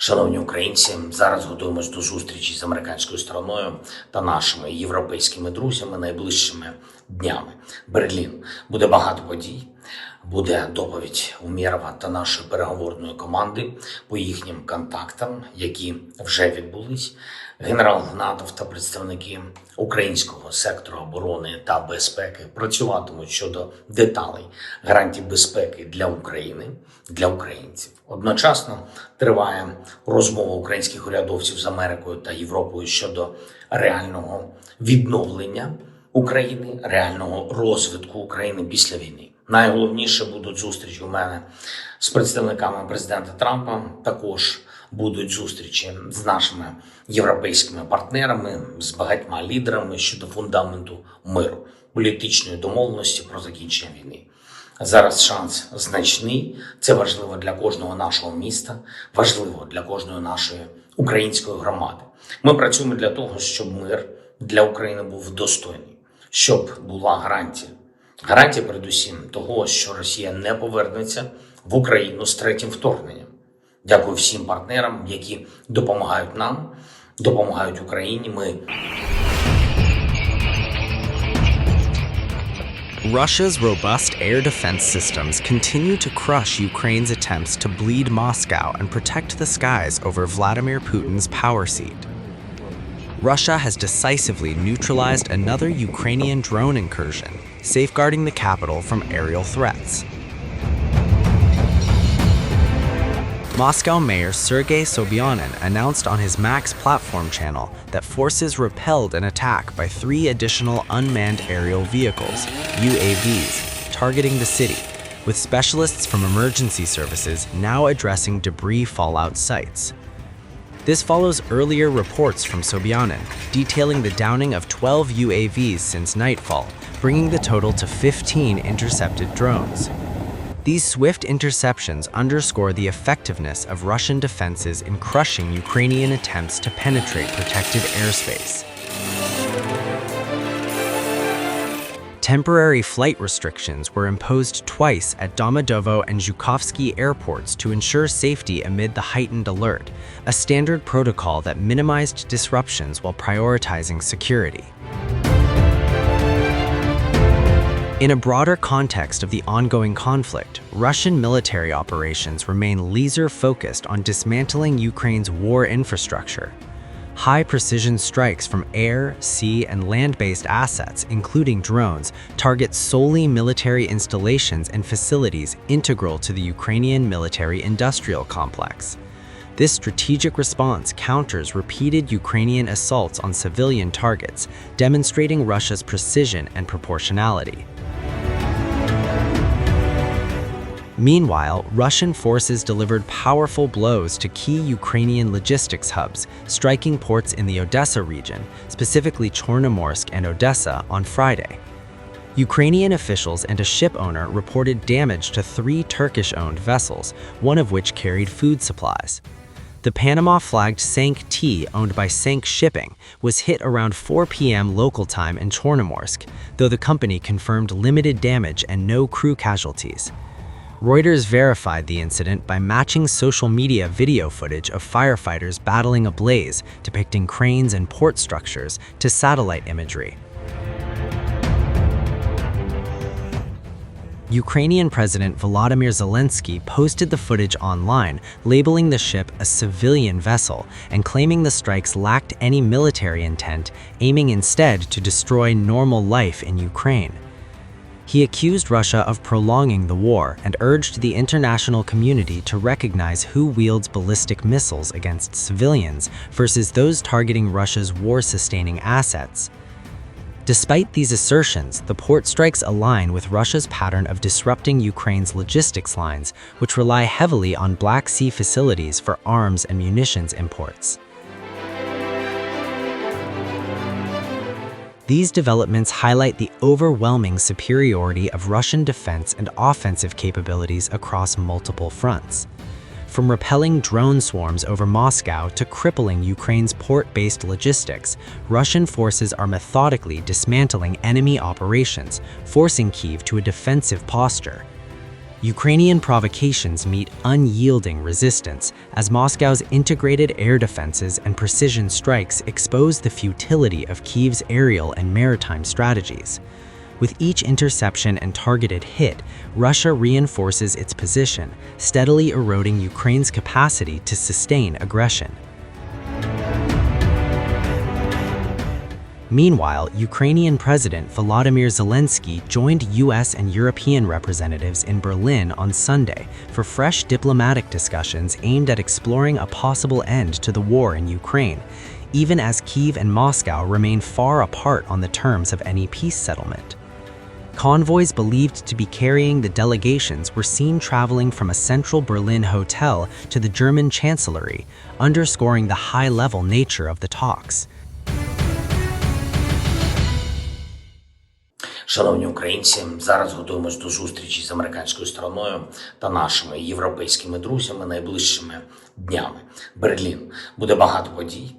Шановні українці, зараз готуємось до зустрічі з американською стороною та нашими європейськими друзями найближчими днями. Берлін. Буде багато подій. Буде доповідь Умєрова та нашої переговорної команди по їхнім контактам, які вже відбулись. Генерал НАТО та представники українського сектору оборони та безпеки працюватимуть щодо деталей гарантій безпеки для України, для українців. Одночасно триває розмова українських урядовців з Америкою та Європою щодо реального відновлення України, реального розвитку України після війни. Найголовніше будуть зустрічі у мене з представниками президента Трампа, також будуть зустрічі з нашими європейськими партнерами, з багатьма лідерами щодо фундаменту миру, політичної домовленості про закінчення війни. Зараз шанс значний, це важливо для кожного нашого міста, важливо для кожної нашої української громади. Ми працюємо для того, щоб мир для України був достойний, щоб була гарантія. Гарантія передусім того, що Росія не повернеться в Україну з третім вторгненням. Дякую всім партнерам, які допомагають нам, допомагають Україні. Russia's robust air defense systems continue to crush Ukraine's attempts to bleed Moscow and protect the skies over Vladimir Putin's power seat. Russia has decisively neutralized another Ukrainian drone incursion, safeguarding the capital from aerial threats. Moscow Mayor Sergei Sobyanin announced on his Max platform channel that forces repelled an attack by 3 additional unmanned aerial vehicles, UAVs, targeting the city, with specialists from emergency services now addressing debris fallout sites. This follows earlier reports from Sobyanin detailing the downing of 12 UAVs since nightfall, bringing the total to 15 intercepted drones. These swift interceptions underscore the effectiveness of Russian defenses in crushing Ukrainian attempts to penetrate protected airspace. Temporary flight restrictions were imposed twice at Domodedovo and Zhukovsky airports to ensure safety amid the heightened alert, a standard protocol that minimized disruptions while prioritizing security. In a broader context of the ongoing conflict, Russian military operations remain laser-focused on dismantling Ukraine's war infrastructure. High-precision strikes from air, sea, and land-based assets, including drones, target solely military installations and facilities integral to the Ukrainian military-industrial complex. This strategic response counters repeated Ukrainian assaults on civilian targets, demonstrating Russia's precision and proportionality. Meanwhile, Russian forces delivered powerful blows to key Ukrainian logistics hubs, striking ports in the Odessa region, specifically Chornomorsk and Odessa, on Friday. Ukrainian officials and a ship owner reported damage to 3 Turkish-owned vessels, one of which carried food supplies. The Panama-flagged Sank T, owned by Sank Shipping, was hit around 4 p.m. local time in Chornomorsk, though the company confirmed limited damage and no crew casualties. Reuters verified the incident by matching social media video footage of firefighters battling a blaze, depicting cranes and port structures, to satellite imagery. Ukrainian President Volodymyr Zelensky posted the footage online, labeling the ship a civilian vessel and claiming the strikes lacked any military intent, aiming instead to destroy normal life in Ukraine. He accused Russia of prolonging the war and urged the international community to recognize who wields ballistic missiles against civilians versus those targeting Russia's war-sustaining assets. Despite these assertions, the port strikes align with Russia's pattern of disrupting Ukraine's logistics lines, which rely heavily on Black Sea facilities for arms and munitions imports. These developments highlight the overwhelming superiority of Russian defense and offensive capabilities across multiple fronts. From repelling drone swarms over Moscow to crippling Ukraine's port-based logistics, Russian forces are methodically dismantling enemy operations, forcing Kyiv to a defensive posture. Ukrainian provocations meet unyielding resistance as Moscow's integrated air defenses and precision strikes expose the futility of Kyiv's aerial and maritime strategies. With each interception and targeted hit, Russia reinforces its position, steadily eroding Ukraine's capacity to sustain aggression. Meanwhile, Ukrainian President Volodymyr Zelensky joined US and European representatives in Berlin on Sunday for fresh diplomatic discussions aimed at exploring a possible end to the war in Ukraine, even as Kyiv and Moscow remain far apart on the terms of any peace settlement. Convoys believed to be carrying the delegations were seen traveling from a central Berlin hotel to the German Chancellery, underscoring the high-level nature of the talks. Шановні українці, зараз готуємось до зустрічі з американською стороною та нашими європейськими друзями найближчими днями. Берлін. Буде багато подій.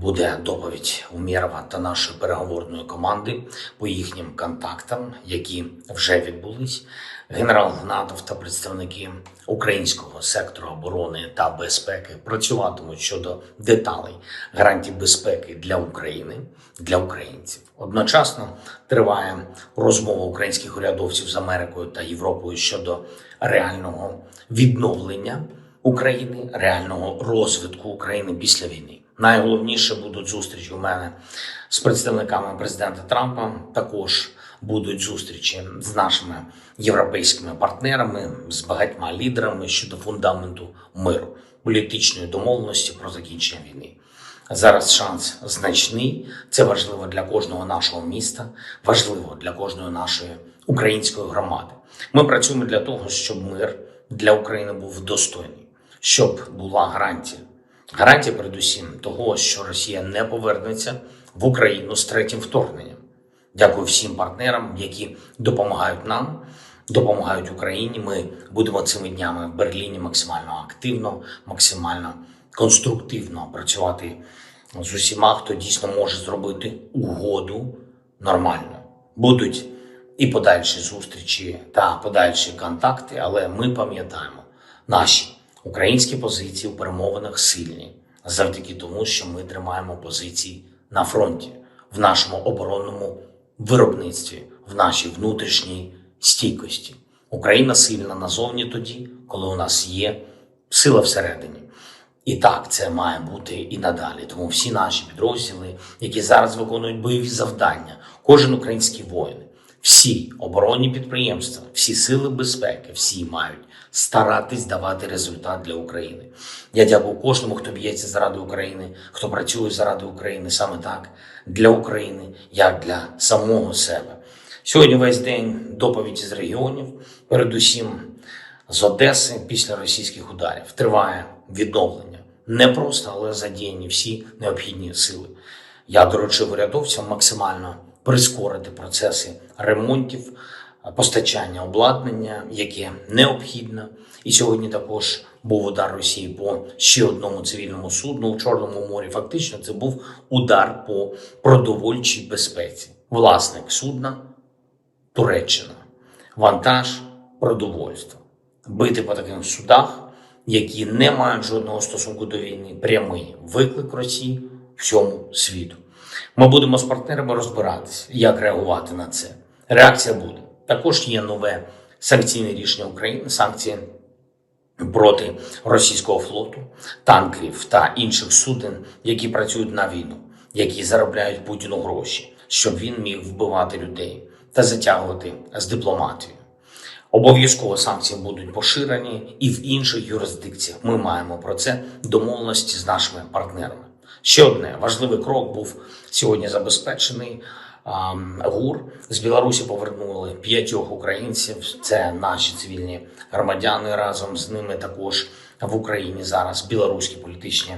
Буде доповідь Умєрова та нашої переговорної команди по їхнім контактам, які вже відбулись. Генерал Гнатов та представники українського сектору оборони та безпеки працюватимуть щодо деталей гарантій безпеки для України, для українців. Одночасно триває розмова українських урядовців з Америкою та Європою щодо реального відновлення України, реального розвитку України після війни. Найголовніше будуть зустрічі у мене з представниками президента Трампа, також будуть зустрічі з нашими європейськими партнерами, з багатьма лідерами щодо фундаменту миру, політичної домовленості про закінчення війни. Зараз шанс значний, це важливо для кожного нашого міста, важливо для кожної нашої української громади. Ми працюємо для того, щоб мир для України був достойний, щоб була гарантія. Гарантія передусім того, що Росія не повернеться в Україну з третім вторгненням. Дякую всім партнерам, які допомагають нам, допомагають Україні. Ми будемо цими днями в Берліні максимально активно, максимально конструктивно працювати з усіма, хто дійсно може зробити угоду нормально. Будуть і подальші зустрічі та подальші контакти, але ми пам'ятаємо, наші українські позиції у перемовинах сильні завдяки тому, що ми тримаємо позиції на фронті, в нашому оборонному виробництві, в нашій внутрішній стійкості. Україна сильна назовні тоді, коли у нас є сила всередині. І так це має бути і надалі. Тому всі наші підрозділи, які зараз виконують бойові завдання, кожен український воїн, всі оборонні підприємства, всі сили безпеки, всі мають старатись давати результат для України. Я дякую кожному, хто б'ється заради України, хто працює заради України саме так, для України, як для самого себе. Сьогодні весь день доповіді з регіонів, передусім з Одеси після російських ударів. Триває відновлення. Не просто, але задіяні всі необхідні сили. Я доручив урядовцям максимально прискорити процеси ремонтів, постачання обладнання, яке необхідно. І сьогодні також був удар Росії по ще одному цивільному судну у Чорному морі. Фактично це був удар по продовольчій безпеці. Власник судна – Туреччина. Вантаж – продовольство. Бити по таких судах, які не мають жодного стосунку до війни, прямий виклик Росії всьому світу. Ми будемо з партнерами розбиратися, як реагувати на це. Реакція буде. Також є нове санкційне рішення України, санкції проти російського флоту, танкерів та інших суден, які працюють на війну, які заробляють Путіну гроші, щоб він міг вбивати людей та затягувати з дипломатією. Обов'язково санкції будуть поширені і в інших юрисдикціях. Ми маємо про це домовленості з нашими партнерами. Ще одне важливий крок був сьогодні забезпечений. ГУР з Білорусі повернули 5 українців. Це наші цивільні громадяни. Разом з ними також в Україні зараз білоруські політичні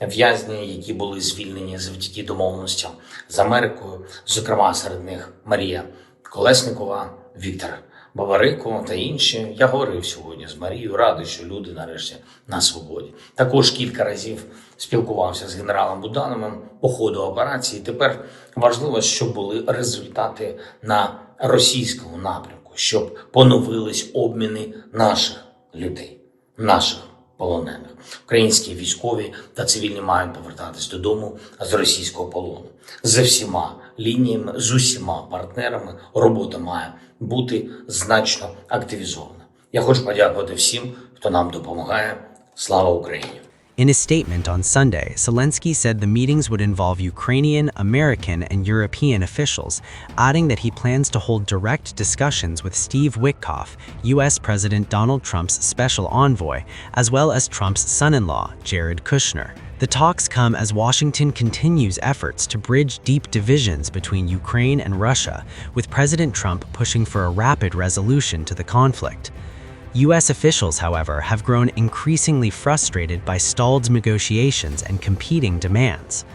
в'язні, які були звільнені завдяки домовленостям з Америкою. Зокрема, серед них Марія Колесникова, Віктор Баварико та інші. Я говорив сьогодні з Марією, радий, що люди нарешті на свободі. Також кілька разів спілкувався з генералом Будановим по ходу операції. Тепер важливо, щоб були результати на російському напрямку, щоб поновились обміни наших людей, наших полонених. Українські військові та цивільні мають повертатись додому з російського полону. За всіма лініями, з усіма партнерами робота має бути значно активізована. Я хочу подякувати всім, хто нам допомагає. Слава Україні! In a statement on Sunday, Zelensky said the meetings would involve Ukrainian, American, and European officials, adding that he plans to hold direct discussions with Steve Witkoff, U.S. President Donald Trump's special envoy, as well as Trump's son-in-law, Jared Kushner. The talks come as Washington continues efforts to bridge deep divisions between Ukraine and Russia, with President Trump pushing for a rapid resolution to the conflict. U.S. officials, however, have grown increasingly frustrated by stalled negotiations and competing demands.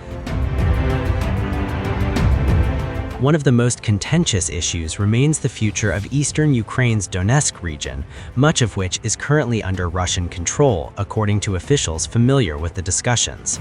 One of the most contentious issues remains the future of eastern Ukraine's Donetsk region, much of which is currently under Russian control, according to officials familiar with the discussions.